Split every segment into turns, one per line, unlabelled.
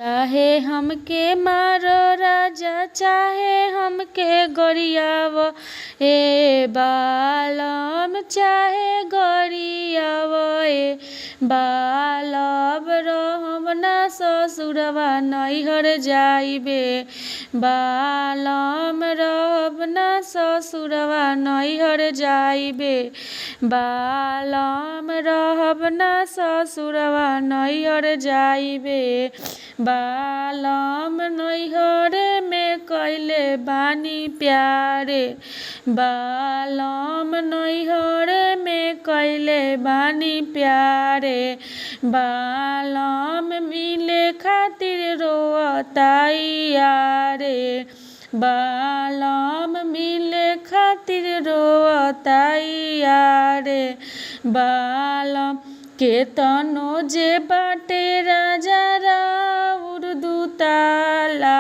चाहे हमके मारो राजा चाहे हमके गरियाव ए बालम चाहे गरियाव ए बालब रहब ना ससुरवा नैहर जाइबे बालम रहब ना ससुरवा नैहर जाइबे बालम रहब ना ससुरवा नैहर जाइबे बालम नैहर में कैले बानी प्यारे बालम नैहर में कैले बानी प्यारे बालम मिले खातिर रोताई यारे बालम मिले खातिर रोताई यारे बालम केतनो जे बाटे राजा राउर दुताला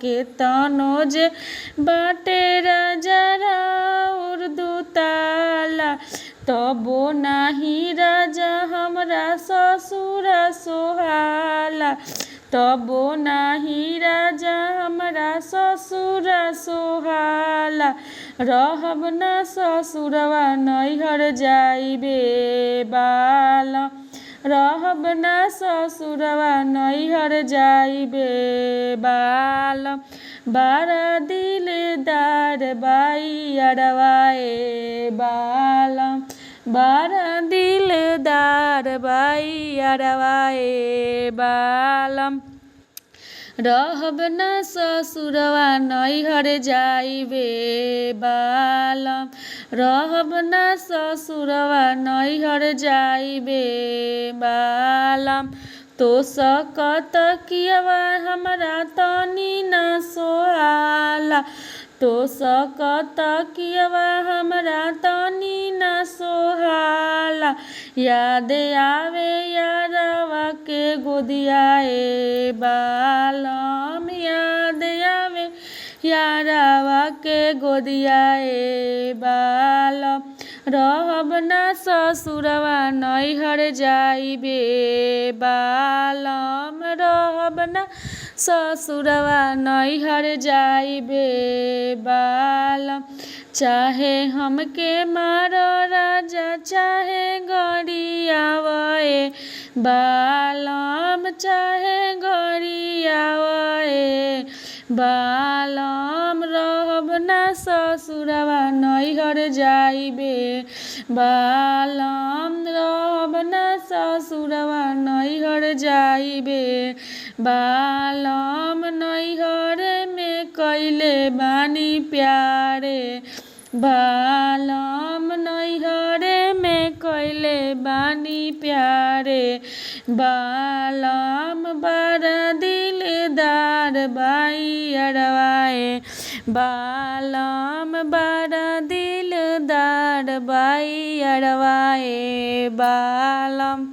केतनो जे बाटे राजा राउर दुताला तबो नाही राजा हमरा ससुर सोहाला तबो नाही राजा हमरा ससुर सोहाला रहब ना ससुरवा नैहर जाइबे बालम रहब ना ससुरवा नैहर जाइबे बालम बारा दिलदार बाई अरवाए बालम बारा दिलदार बाई अरवाए बालम रहब ना ससुरवा नैहर जाइबे बालम रहब ना ससुरवा नैहर जाइबे बालम तो सकत कियवा हमरा तनी ना सोहाला तो सकत कियवा हमरा तनी ना सोहाला याद आवे यारवा के गोदियाए बालम याद आवे यारवा के गोदियाए बालम रहब ना ससुरवा नैहर जाइबे बालम रहब ना ससुरवा नैहर जाइबे बालम चाहे हमके मारो राजा चाहे गरियाव ए बालम चाहे गरियाव ए बालम रहब ना ससुरवा नैहर जाइबे बालम रहब ना ससुरवा नैहर जाइबे बालम नैहर में कैले बानी प्यारे बालम नैहर में कैले बानी प्यारे बालम बड़ा दिलदार बाई अरवाए बालम बड़ा दिलदार बाई अरवाए बालम।